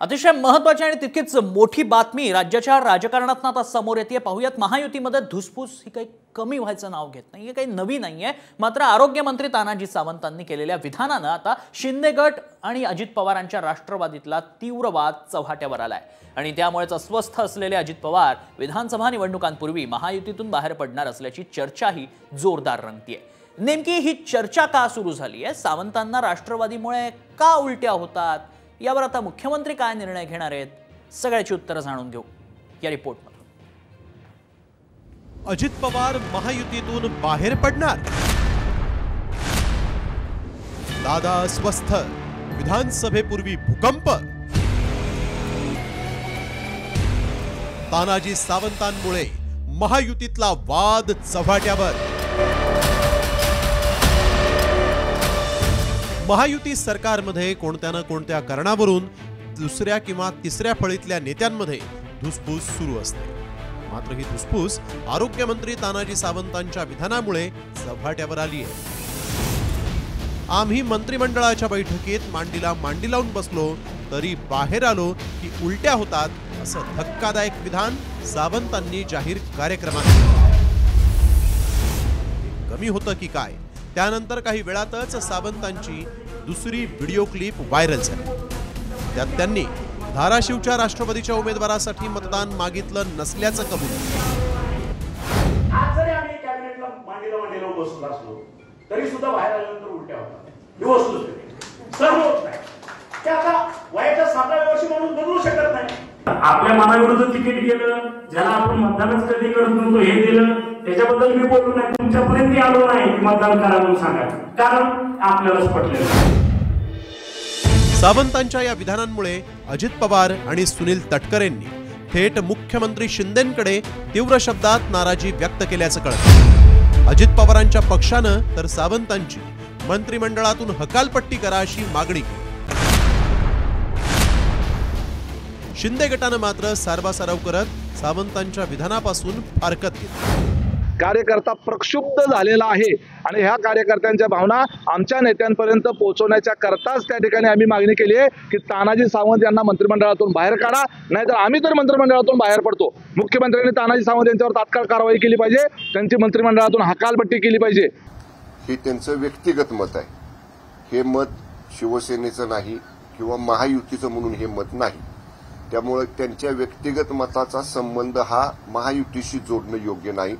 अतिशय महत्त्वाची आणि तितकीच मोठी बातमी राज्याच्या राजकारणात आता समोर येते। पाहूयात, महायुतीमध्ये धुसफूस ही काही कमी व्हायचं नाव घेत नाही, हे काही नवी नाहीये। मात्र आरोग्य मंत्री तानाजी सावंतांनी केलेल्या विधानानं आता शिंदे गट आणि अजित पवारांच्या राष्ट्रवादीतला तीव्र वाद चव्हाट्यावर आलाय आणि त्यामुळेच अस्वस्थ असलेले अजित पवार विधानसभा निवडणुकांपूर्वी महायुतीतून बाहेर पडणार असल्याची चर्चाही जोरदार रंगतीये। नेमकी ही चर्चा का सुरू झाली आहे, सावंतांना राष्ट्रवादीमुळे का उलट्या होतात, यावर आता मुख्यमंत्री काय निर्णय घेणार आहेत, सगळ्याची उत्तरं जाणून घेऊ या रिपोर्टमध्ये। अजित पवार महायुतीतून बाहेर पडणार, दादा अस्वस्थ, विधानसभेपूर्वी भूकंप, तानाजी सावंतांमुळे महायुतीतला वाद चव्हाट्यावर। महायुती सरकारमध्ये कोणत्या ना कोणत्या कारणावरून दुसऱ्या किंवा तिसऱ्या फळीतल्या नेत्यांमध्ये धुसफूस सुरू असते। मात्र ही धुसफूस आरोग्य मंत्री तानाजी सावंतांच्या विधानामुळे चव्हाट्यावर आली आहे। आम्ही मंत्रिमंडळाच्या बैठकीत मांडीला मांडी लावून बसलो तरी बाहेर आलो की उलट्या होतात, असं धक्कादायक विधान सावंतांनी जाहीर कार्यक्रमात केलं। कमी होतं की काय, त्यानंतर काही वेळातच सावंतांची दुसरी व्हिडिओ क्लिप व्हायरल झाली। त्यात त्यांनी धाराशिवच्या राष्ट्रवादीच्या उमेदवारासाठी मतदान मागितलं नसल्याचं कबूल केलं। आज जरी आम्ही कॅबिनेटला मांडीला बसलो असलो तरी सुद्धा बाहेर आल्यानंतर उलट्या होतात, ही वस्तुस्थिती सहन होत नाही। ते आता वयाच्या 7व्या वर्षी म्हणून बदलू शकत नाही। आपल्या मनाविरुद्ध तिकीट गेलं, ज्याला आपण मतदानच कधी करत नव्हतो हे दिलं, त्याच्याबद्दल मी बोललो नाही, तुमच्यापर्यंत आलो नाही की मतदान करा म्हणून सांगा, कारण आपल्यालाच पटलेलं। सावंतांच्या या विधानांमुळे अजित पवार आणि सुनील तटकरेंनी थेट मुख्यमंत्री शिंदेंकडे तीव्र शब्दात नाराजी व्यक्त केल्याचं कळतं। अजित पवारांच्या पक्षानं तर सावंतांची मंत्रिमंडळातून हकालपट्टी करा अशी मागणी केली। शिंदे गटानं मात्र सारवासारव करत सावंतांच्या विधानापासून फारकत घेतली। कार्यकर्ता प्रक्षुब्ध झालेला आहे आणि ह्या कार्यकर्त्यांच्या भावना आमच्या नेत्यांपर्यंत पोहोचवण्याच्या करताच त्या ठिकाणी आम्ही मागणी केली आहे की तानाजी सावंत यांना मंत्रिमंडळातून बाहेर काढा, नाहीतर आम्ही तर मंत्रिमंडळातून बाहेर पडतो। मुख्यमंत्र्यांनी तानाजी सावंत यांच्यावर तात्काळ कारवाई केली पाहिजे, त्यांची मंत्रिमंडळातून हकालपट्टी केली पाहिजे। हे त्यांचं व्यक्तिगत मत आहे, हे मत शिवसेनेचं नाही किंवा महायुतीचं म्हणून हे मत नाही। त्यामुळे त्यांच्या व्यक्तिगत मताचा संबंध हा महायुतीशी जोडणं योग्य नाही।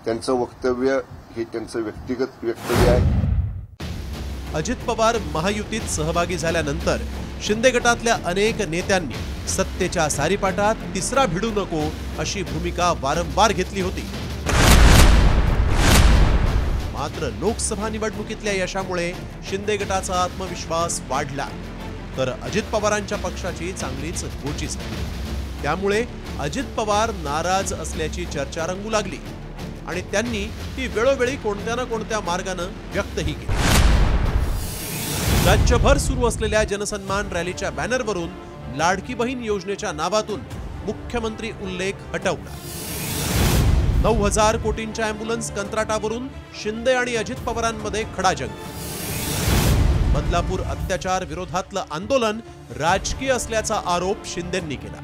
त्यांचं वक्तव्य हे त्यांचं व्यक्तिगत वक्तव्य आहे। अजित पवार महायुतीत सहभागी झाल्यानंतर शिंदे गटातल्या अनेक नेत्यांनी सत्तेच्या सारीपाटात तिसरा भिडू नको अशी भूमिका वारंवार घेतली होती। मात्र लोकसभा निवडणुकीतल्या यशामुळे शिंदे गटाचा आत्मविश्वास वाढला तर अजित पवारांच्या पक्षाची चांगलीच गोची झाली। त्यामुळे अजित पवार नाराज असल्याची चर्चा रंगू लागली आणि त्यांनी ती वेळोवेळी कोणत्या ना कोणत्या मार्गानं व्यक्तही केली। राज्यभर सुरू असलेल्या जनसन्मान रॅलीच्या बॅनरवरून लाडकी बहीण योजनेच्या नावातून मुख्यमंत्री उल्लेख हटवला। 9,000 कोटींच्या अँब्युलन्स कंत्राटावरून शिंदे आणि अजित पवारांमध्ये खडाजंग। बदलापूर अत्याचार विरोधातलं आंदोलन राजकीय असल्याचा आरोप शिंदेंनी केला।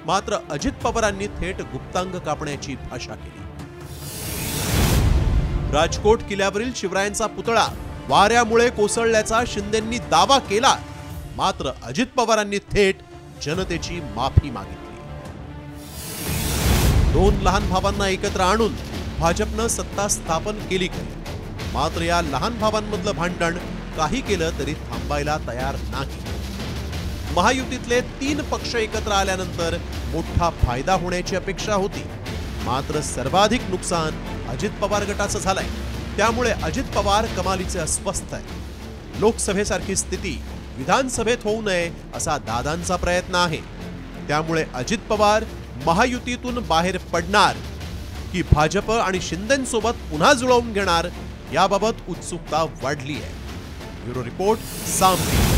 मात्र अजित पवारांनी थेट गुप्तांग कापण्याची भाषा केली। राजकोट किल्ल्यावरील शिवरायांचा पुतळा वाऱ्यामुळे कोसळल्याचा शिंदेंनी दावा केला, मात्र अजित पवारांनी थेट जनतेची माफी मागितली। 2 लहान भावांना एकत्र आणून भाजपनं सत्ता स्थापन केली खरी, मात्र या लहान भावांमधलं भांडण काही केलं तरी थांबायला तयार नाही। महायुतीतले 3 पक्ष एकत्र आल्यानंतर मोठा फायदा होण्याची अपेक्षा होती, मात्र सर्वाधिक नुकसान अजित पवार गटाचं झालंय। त्यामुळे अजित पवार कमालीचे अस्वस्थ आहे। लोकसभेसारखी स्थिती विधानसभेत होऊ नये असा दादांचा प्रयत्न आहे। त्यामुळे अजित पवार महायुतीतून बाहेर पडणार की भाजप आणि शिंदेंसोबत पुन्हा जुळवून घेणार, याबाबत उत्सुकता वाढली आहे। ब्युरो रिपोर्ट, साम टीव्ही।